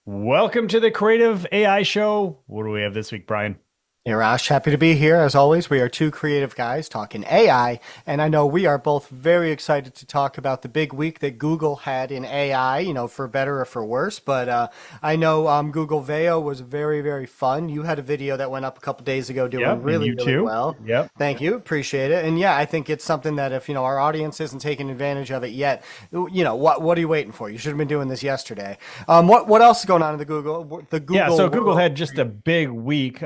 Welcome to the Creative AI Show. What do we have this week, Brian? Hey Rosh, happy to be here. As always, we are two creative guys talking AI, and I know we are both very excited to talk about the big week that Google had in AI, for better or for worse. But I know Google Veo was very, very fun. You had a video that went up a couple days ago doing Yep, and really, you really too. well. Yep. Thank you. Appreciate it. And yeah, I think it's something that if, our audience isn't taking advantage of it yet, what are you waiting for? You should have been doing this yesterday. What else is going on in the Yeah, Google so Google world? had just a big week,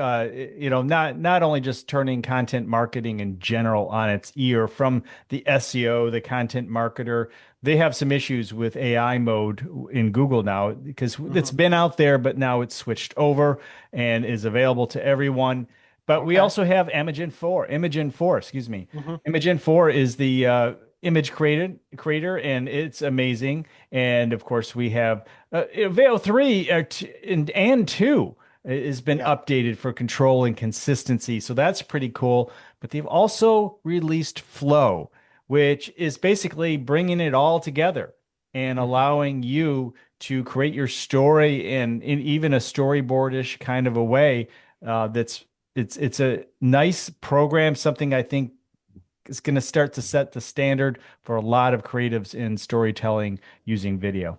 not only just turning content marketing in general on its ear from the SEO, the content marketer. They have some issues with AI mode in Google now because it's Mhm. been out there, but now it's switched over and is available to everyone. But we Okay. also have Imagen 4, excuse me. Mhm. Imagen 4 is the image creator, and it's amazing. And of course, we have Veo 3 and 2 has been Yeah. updated for control and consistency. So that's pretty cool. But they've also released Flow, which is basically bringing it all together and Mhm. allowing you to create your story in even a storyboardish kind of a way. That's it's a nice program, something I think is going to start to set the standard for a lot of creatives in storytelling using video.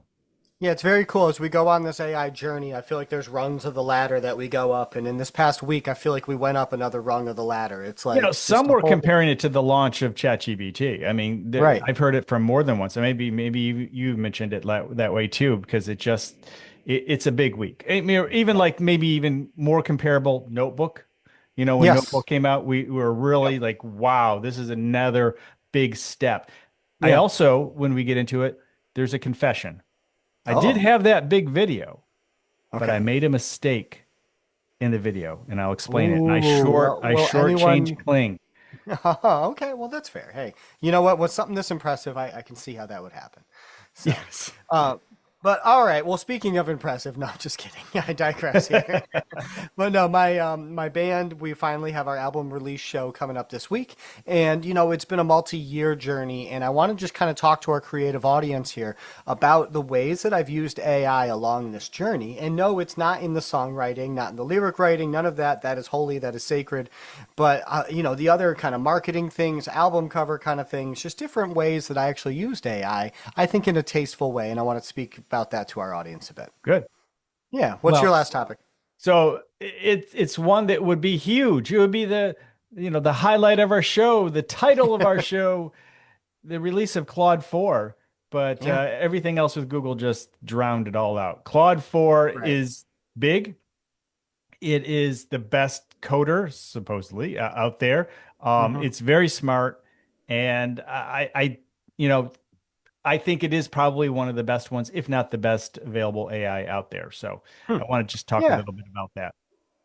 Yeah, it's very cool. As we go on this AI journey, I feel like there's rungs of the ladder that we go up. And in this past week, I feel like we went up another rung of the ladder. It's like just Some a were whole. comparing it to the launch of ChatGPT. I mean, Right. I've heard it from more than once. And maybe you mentioned it that way too, because it's a big week. I mean, even like maybe even more comparable Notebook. When Yes. Notebook came out, we were Yep. really like, wow, this is another big step. I Yeah. also, when we get into it, there's a confession. I did Oh, have that big video, but I okay. made a mistake in the video, and I'll explain it. And Ooh, I will shortchanged anyone? Kling. Okay, well, that's fair. Hey, you know what? With something this impressive, I can see how that would happen. So, Yes. uh, but all right. Well, speaking of impressive, no, I'm just kidding. I digress here. But no, my band, we finally have our album release show coming up this week, and it's been a multi-year journey, and I want to just kind of talk to our creative audience here about the ways that I've used AI along this journey. And no, it's not in the songwriting, not in the lyric writing, none of that. That is holy, that is sacred. But the other kind of marketing things, album cover kind of things, just different ways that I actually used AI. I think in a tasteful way, and I want to speak about that to our audience a bit. Good. Yeah, what's your Well, last topic? so it's one that would be huge. It would be the highlight of our show, the title of our show, the release of Claude 4. But Yeah. everything else with Google just drowned it all out. Claude 4 Right. is big. It is the best coder supposedly out there. Hmm. It's very smart, and you know, I think it is probably one of the best ones, if not the best available AI out there. So Hmm. I want to just talk a Yeah. little bit about that.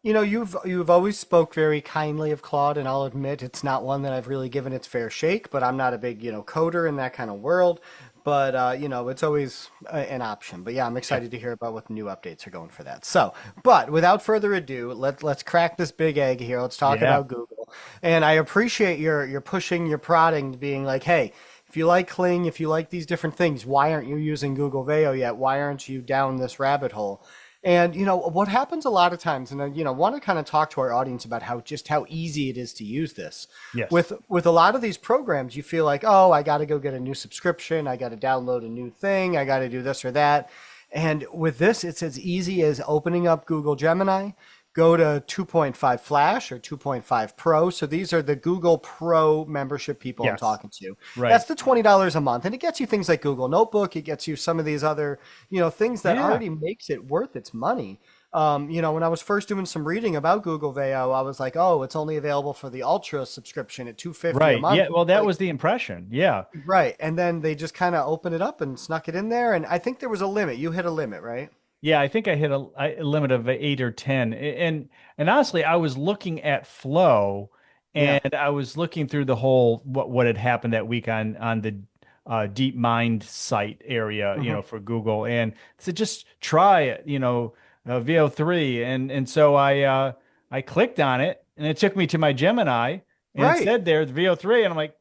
You've always spoke very kindly of Claude, and I'll admit it's not one that I've really given its fair shake. But I'm not a big coder in that kind of world. But it's always an option. But yeah, I'm Yeah. excited to hear about what the new updates are going for that. So, but without further ado, let's crack this big egg here. Let's talk Yeah. about Google. And I appreciate your pushing, your prodding, being like, hey. If you like Kling, if you like these different things, why aren't you using Google Veo yet? Why aren't you down this rabbit hole? And what happens a lot of times, and I want to kind of talk to our audience about how easy it is to use this. Yes. With a lot of these programs, you feel like, oh, I got to go get a new subscription, I got to download a new thing, I got to do this or that. And with this, it's as easy as opening up Google Gemini, go to 2.5 Flash or 2.5 Pro. So these are the Google Pro membership people I'm Yes. talking to. Right. That's the $20 a month. And it gets you things like Google Notebook. It gets you some of these other, things that Yeah. already makes it worth its money. When I was first doing some reading about Google Veo, I was like, oh, it's only available for the Ultra subscription at 250 a Right. month. Yeah. Well, that Like, was the impression. Yeah. right. And then they just kind of opened it up and snuck it in there. And I think there was a limit. You hit a limit, right? Yeah. I think I hit a limit of 8 or 10. And honestly, I was looking at Flow, Yeah. and I was looking through the whole what had happened that week on the DeepMind site area, Hmm. for Google, and to just try it, VO3, and so I clicked on it, and it took me to my Gemini, and it Right. said there VO3, and I'm like,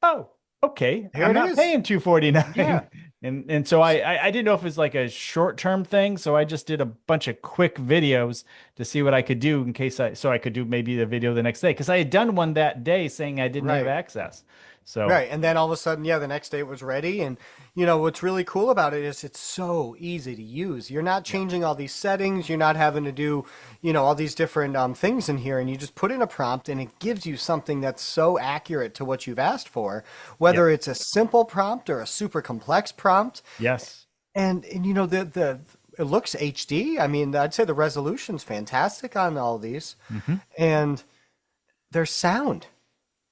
oh, okay, Here I'm it not is. paying Yeah. 249. And so I didn't know if it was like a short-term thing, so I just did a bunch of quick videos to see what I could do in case I could do maybe the video the next day because I had done one that day saying I didn't have Right. access. So Right. And then all of a sudden, yeah, the next day it was ready. And, you know, what's really cool about it is it's so easy to use. You're not yeah, changing all these settings. You're not having to do, you know, all these different things in here. And you just put in a prompt and it gives you something that's so accurate to what you've asked for, yeah, whether it's a simple prompt or a super complex prompt. yes. And you know, the it looks HD. I mean, I'd say the resolution's fantastic on all these. Hmm. And there's sound.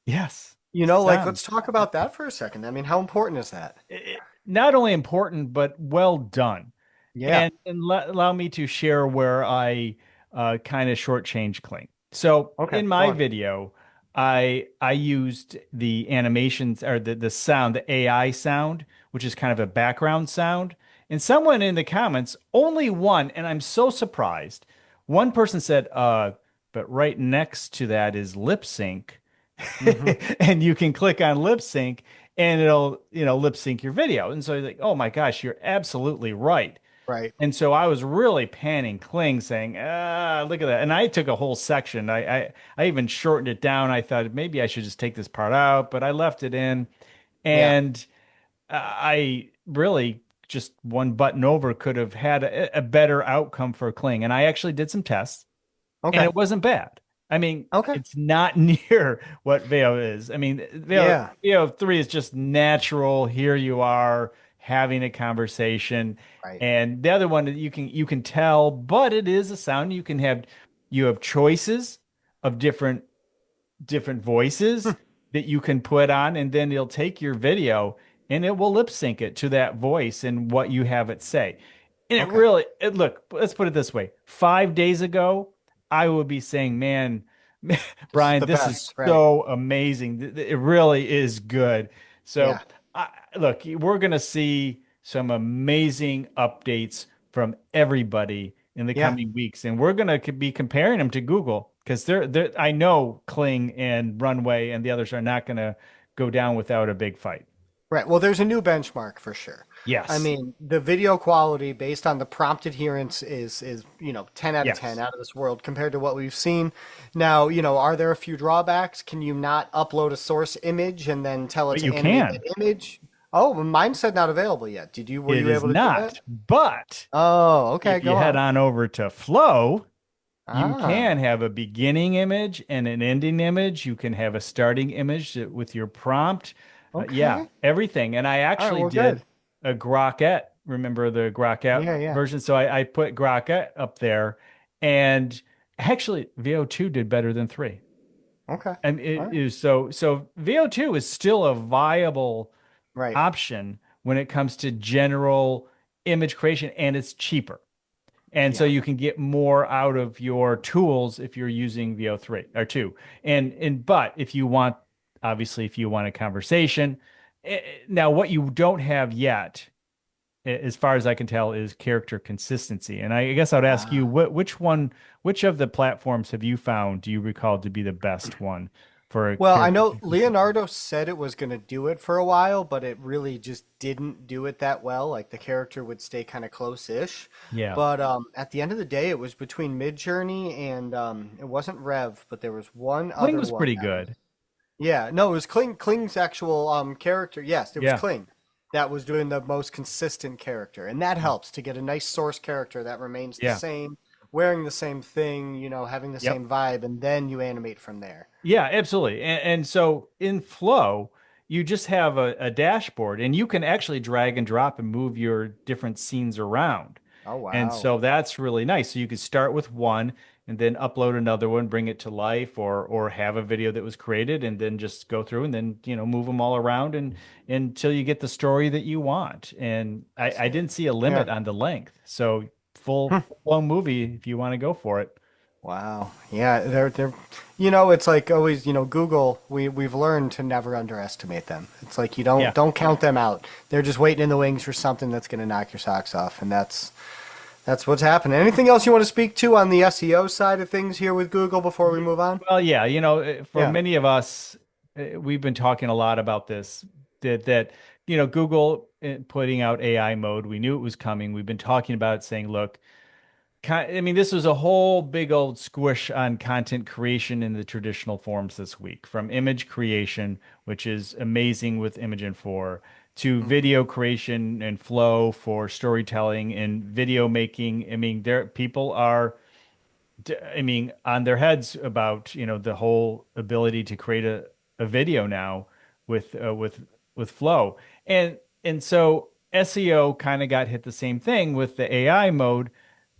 Yes. You know, like Sound. let's talk about that for a second. I mean, how important is that? Not only important, but well done. Yeah. And allow me to share where I kind of shortchange Kling. So Okay. in Go my on. video, I used the animations or the sound, the AI sound, which is kind of a background sound. And someone in the comments, only one, and I'm so surprised. One person said, but right next to that is lip sync. Hmm. And you can click on lip sync and it'll, lip sync your video. And so you're like, oh my gosh, you're absolutely right. Right. And so I was really panning Kling saying, look at that. And I took a whole section. I even shortened it down. I thought maybe I should just take this part out, but I left it in. Yeah. And I really just one button over could have had a better outcome for Kling. And I actually did some tests and Okay. it wasn't bad. I mean, Okay. it's not near what Veo is. I mean, Yeah. Veo 3 is just natural. Here you are having a conversation. Right. And the other one you can tell, but it is a sound. You have choices of different Hmm. voices that you can put on, and then it'll take your video and it will lip sync it to that voice and what you have it say. And Okay. look, let's put it this way. 5 days ago, I would be saying, man, This is Bryon, the this best. is Right. so amazing. It really is good. So, Yeah. look, we're going to see some amazing updates from everybody in the Yeah. coming weeks, and we're going to be comparing them to Google because I know Kling and Runway and the others are not going to go down without a big fight. Right. Well, there's a new benchmark for sure. I Yes. mean, the video quality based on the prompt adherence is, you know, 10 out of 10 Yes. out of this world compared to what we've seen. Now, you know, are there a few drawbacks? Can you not upload a source image and then tell it But to you animate that can. image? Oh, well, mine said not available yet. Were It you is able to do that? not. But Oh, okay, if you go head on. on over to Flow, you can Ah, have a beginning image and an ending image. You can have a starting image with your prompt. Yeah, okay. everything. And I All right, actually well, did good. a Grokette. Remember the Grokette Yeah, yeah. version? So I put Grokette up there. And actually, VO2 did better than 3. Okay. And All it right. is so VO2 is still a viable Right. option when it comes to general image creation, and it's cheaper. And so Yeah. you can get more out of your tools if you're using VO3 or 2. But if you want, obviously, if you want a conversation, now what you don't have yet, as far as I can tell, is character consistency. And I guess I'd ask you, Ah. which of the platforms have you found, do you recall to be the best one for a Well, I character know consistency? Leonardo said it was going to do it for a while, but it really just didn't do it that well. Like the character would stay kind of close-ish. Yeah. But at the end of the day, it was between Midjourney and it wasn't Rev, but there was one Kling other was one pretty that was. good. Yeah, no, it was Kling's actual character. Yes, it was Yeah. Kling that was doing the most consistent character, and that helps to get a nice source character that remains the Yeah. same, wearing the same thing, you know, having the Yep. same vibe, and then you animate from there. Yeah, absolutely. And so in Flow, you just have a dashboard and you can actually drag and drop and move your different scenes around. Oh And wow. so that's really nice. So you could start with one and then upload another one, bring it to life, or have a video that was created and then just go through and then, move them all around and until you get the story that you want. And I didn't Fascinating. see a Yeah. limit on the length. So Hmm. full blown movie if you want to go for it. Wow. Yeah, they're you know, it's like always, you know, Google, we've learned to never underestimate them. It's like you don't Yeah. don't count them out. They're just waiting in the wings for something that's going to knock your socks off, and that's what's happening. Anything else you want to speak to on the SEO side of things here with Google before we Ye- move on? Well, yeah, for Yeah. many of us, we've been talking a lot about this, that Google putting out AI mode, we knew it was coming. We've been talking about it, saying, look, I mean, this was a whole big old squish on content creation in the traditional forms this week, from image creation, which is amazing with Imagen 4, to Mhm. video creation and flow for storytelling and video making. I mean, there people are I mean, on their heads about, the whole ability to create a video now with with Flow. And so SEO kind of got hit the same thing with the AI mode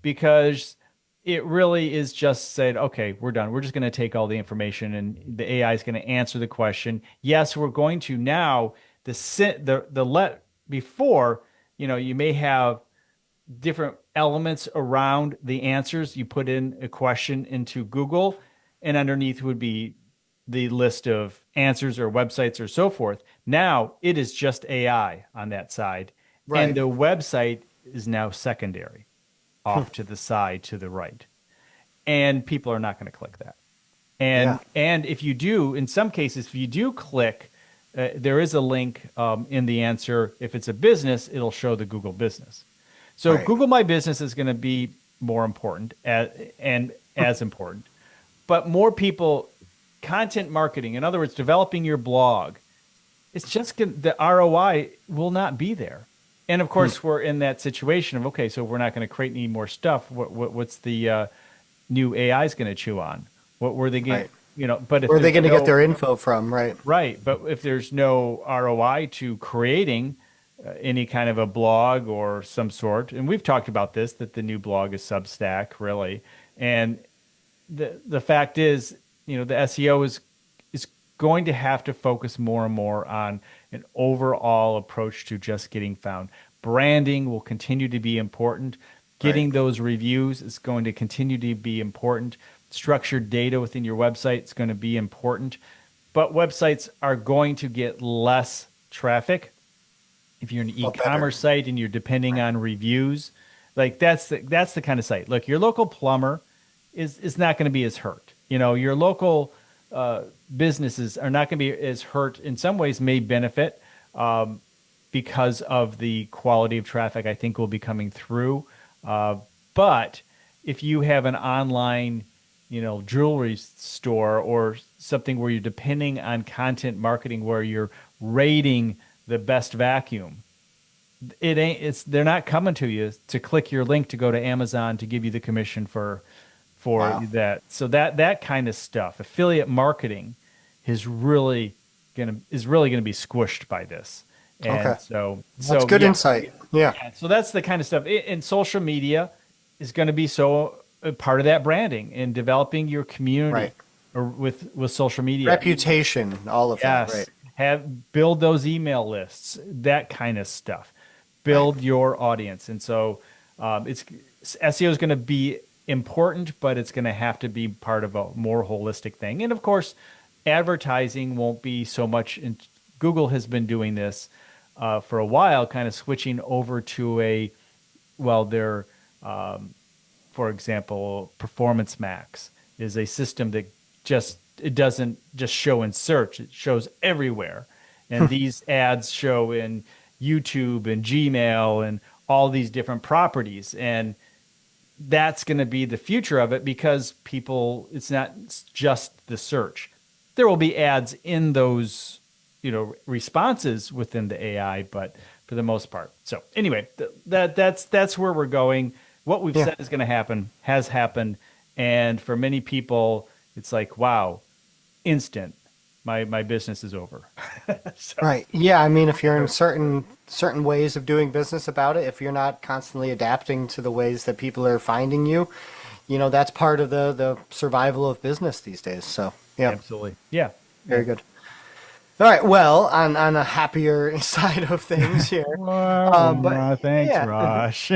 because it really is just said, okay, we're done. We're just going to take all the information and the AI is going to answer the question. Yes, we're going to now the let before, you may have different elements around the answers. You put in a question into Google, and underneath would be the list of answers or websites or so forth. Now it is just AI on that side, and Right. the website is now secondary off to the side to the right. And people are not going to click that. Yeah. And if you do, in some cases, if you do click, there is a link in the answer. If it's a business, it'll show the Google business. So Right. Google My Business is going to be more important and as important, but more people, content marketing, in other words, developing your blog, it's just the ROI will not be there. And of Hmm. course, we're in that situation of, okay, so we're not going to create any more stuff. What's the new AI is going to chew on? What were they going, Right. but if Where are they there's going to get no, their info from? Right. right, but if there's no ROI to creating any kind of a blog or some sort, and we've talked about this, that the new blog is Substack, really, and the fact is, the SEO is going to have to focus more and more on an overall approach to just getting found. Branding will continue to be important. Right. Getting those reviews is going to continue to be important. Structured data within your website is going to be important. But websites are going to get less traffic if you're an Well, better. e-commerce site and you're depending on reviews. Like that's the kind of site. Look, your local plumber is not going to be as hurt. Your local businesses are not going to be as hurt. In some ways, may benefit because of the quality of traffic I think will be coming through. Uh, but if you have an online, jewelry store or something where you're depending on content marketing, where you're rating the best vacuum, they're not coming to you to click your link to go to Amazon to give you the commission for Wow. that. So that kind of stuff, affiliate marketing is really gonna be squished by this. Okay. And so That's so good yeah, insight. Yeah. yeah. So that's the kind of stuff. And social media is going to be so a part of that branding and developing your community Right. or with social media. Reputation, all of that. Right. Yes. Build those email lists, that kind of stuff. Right. Build your audience. And so it's SEO is going to be important, but it's going to have to be part of a more holistic thing. And of course, advertising won't be so much. Google has been doing this for a while, kind of switching over to their, for example, Performance Max is a system that it doesn't just show in search, it shows everywhere. And these ads show in YouTube and Gmail and all these different properties. And that's going to be the future of it because it's not just the search. There will be ads in those, responses within the AI, but for the most part. So anyway, that's where we're going. What we've Yeah. said is going to happen has happened, and for many people, it's like, wow, instant. My business is over. So Right. Yeah. I mean, if you're in certain ways of doing business about it, if you're not constantly adapting to the ways that people are finding you, that's part of the survival of business these days. So, yeah, absolutely, yeah, very yeah. good. All right. Well, on a happier side of things here, but Thanks, yeah. Rosh.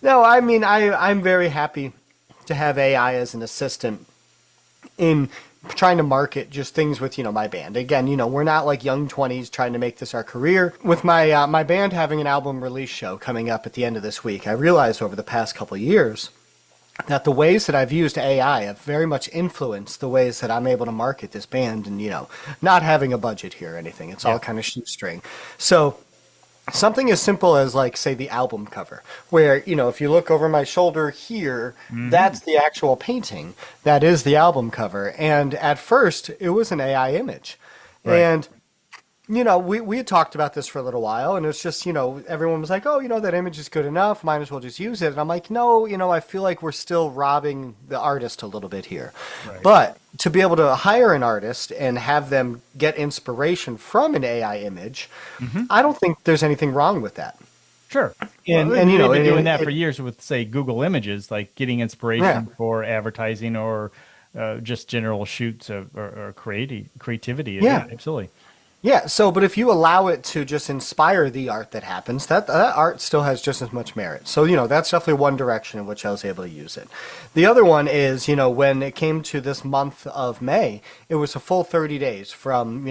No, I mean, I'm very happy to have AI as an assistant in trying to market just things with my band. Again, we're not like young 20s trying to make this our career. With my band having an album release show coming up at the end of this week, I realized over the past couple of years that the ways that I've used AI have very much influenced the ways that I'm able to market this band and, not having a budget here or anything. It's all Yeah. kind of shoestring. So something as simple as like say the album cover, where if you look over my shoulder here, Hmm. that's the actual painting, that is the album cover. And at first it was an AI image. Right. And we had talked about this for a little while, and it's just, everyone was like, oh, that image is good enough. Might as well just use it. And I'm like, no, I feel like we're still robbing the artist a little bit here. Right. But to be able to hire an artist and have them get inspiration from an AI image, Hmm. I don't think there's anything wrong with that. Sure. And, Well, and they've been doing and that for years with, say, Google Images, like getting yeah. inspiration for advertising or just general shoots or creativity. Yeah, Yeah. absolutely. Yeah, so but if you allow it to just inspire the art that happens, that art still has just as much merit. So, that's definitely one direction in which I was able to use it. The other one is, when it came to this month of May, it was a full 30 days from,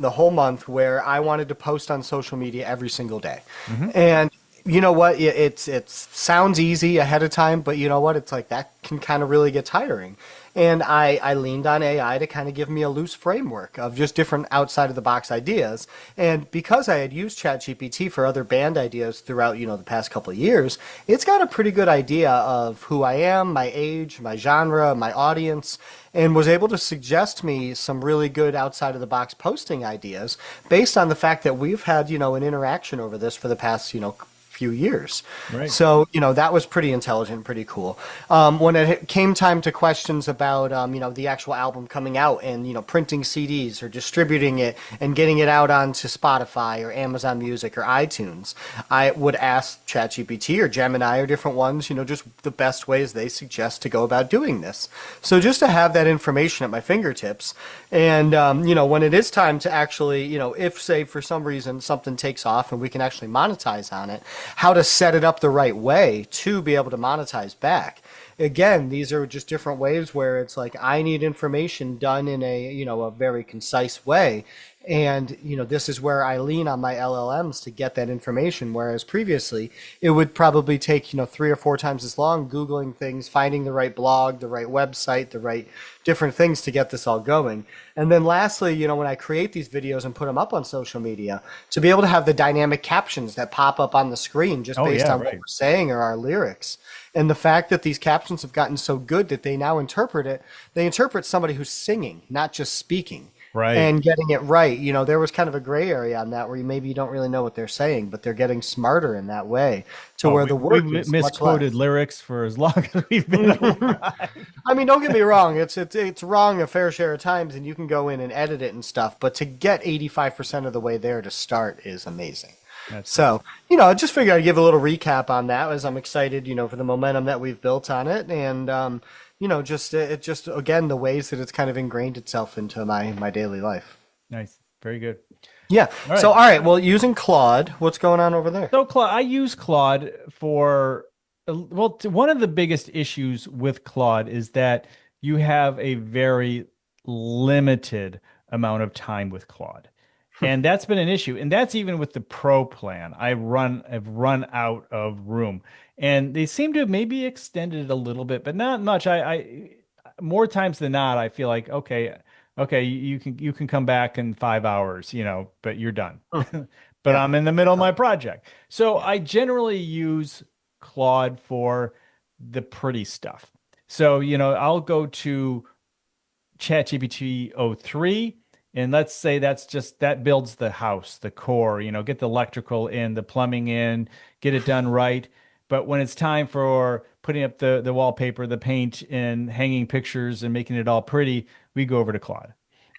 the whole month where I wanted to post on social media every single day. Hmm. And you know what? It sounds easy ahead of time, but you know what? It's like that can kind of really get tiring. And I leaned on AI to kind of give me a loose framework of just different outside of the box ideas. And because I had used ChatGPT for other band ideas throughout, the past couple of years, it's got a pretty good idea of who I am, my age, my genre, my audience, and was able to suggest me some really good outside of the box posting ideas based on the fact that we've had, an interaction over this for the past, few years. Right. So, that was pretty intelligent, pretty cool. When it came time to questions about, the actual album coming out and, printing CDs or distributing it and getting it out onto Spotify or Amazon Music or iTunes, I would ask ChatGPT or Gemini or different ones, just the best ways they suggest to go about doing this. So just to have that information at my fingertips and, when it is time to actually, if say for some reason something takes off and we can actually monetize on it, how to set it up the right way to be able to monetize back. Again, these are just different ways where it's like I need information done in a, a very concise way. And, this is where I lean on my LLMs to get that information. Whereas previously, it would probably take, 3 or 4 times as long Googling things, finding the right blog, the right website, the right different things to get this all going. And then lastly, when I create these videos and put them up on social media, to be able to have the dynamic captions that pop up on the screen just Oh, based yeah, on what right. we're saying or our lyrics. And the fact that these captions have gotten so good that they now they interpret somebody who's singing, not just speaking. Right. And getting it right. There was kind of a gray area on that where maybe you don't really know what they're saying, but they're getting smarter in that way to Oh, where the we've work is much misquoted less. lyrics for as long as we've been alive. I mean, don't get me wrong. It's wrong a fair share of times, and you can go in and edit it and stuff. But to get 85% of the way there to start is amazing. That's nice. So, I just figured I'd give a little recap on that as I'm excited, for the momentum that we've built on it, and just it just again the ways that it's kind of ingrained itself into my daily life. Nice. Very good. Yeah. All So, right. all right. Well, using Claude, what's going on over there? So Claude, I use Claude for well, one of the biggest issues with Claude is that you have a very limited amount of time with Claude. And that's been an issue. And that's even with the pro plan. I've run out of room. And they seem to have maybe extended it a little bit, but not much. I more times than not, I feel like, okay, you can come back in 5 hours, but you're done. Hmm. But Yeah. I'm in the middle of Uh, my project. So yeah. I generally use Claude for the pretty stuff. So, I'll go to ChatGPT o3, and let's say that builds the house, the core, get the electrical in, the plumbing in, get it done right. But when it's time for putting up the wallpaper, the paint, and hanging pictures and making it all pretty, we go over to Claude.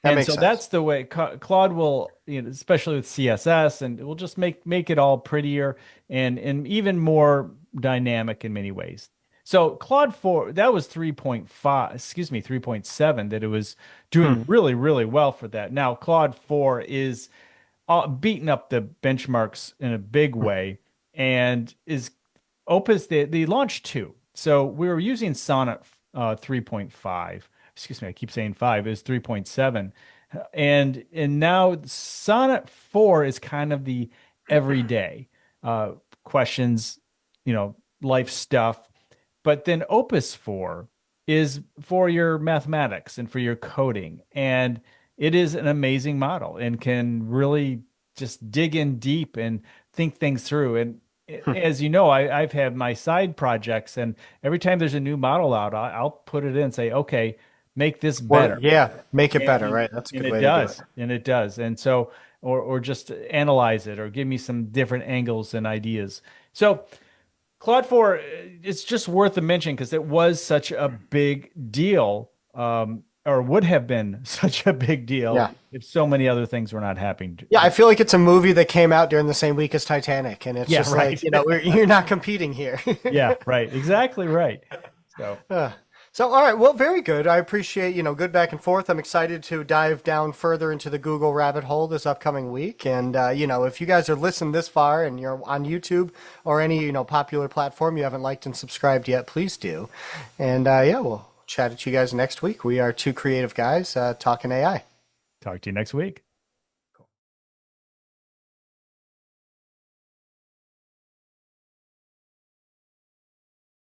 That And makes so sense. that's the way Claude will, especially with CSS, and it will just make it all prettier and even more dynamic in many ways. So Claude 4, that was 3.5, excuse me, 3.7, that it was Hmm. doing really, really well for that. Now Claude 4 is beating up the benchmarks in a big way and is Opus, they launched two. So we were using Sonnet 3.5. Excuse me, I keep saying 5, is 3.7. And now Sonnet 4 is kind of the everyday questions, life stuff. But then Opus 4 is for your mathematics and for your coding. And it is an amazing model and can really just dig in deep and think things through. And as you know, I've had my side projects, and every time there's a new model out, I'll put it in and say, okay, make this Or better. yeah, make it better, And, right? That's a and good it way to do it. does. And it does. And so, or just analyze it or give me some different angles and ideas. So, Claude 4, it's just worth a mention because it was such a big deal, or would have been such a big deal Yeah. if so many other things were not happening. Yeah, I feel like it's a movie that came out during the same week as Titanic, and it's Yeah, just like, right. you're not competing here. Yeah, right. Exactly right. So, Uh, so, all right, well, very good. I appreciate, good back and forth. I'm excited to dive down further into the Google rabbit hole this upcoming week. And, if you guys are listening this far and you're on YouTube or any, popular platform you haven't liked and subscribed yet, please do. And, yeah, we'll chat at you guys next week. We are two creative guys talking AI. talk to you next week.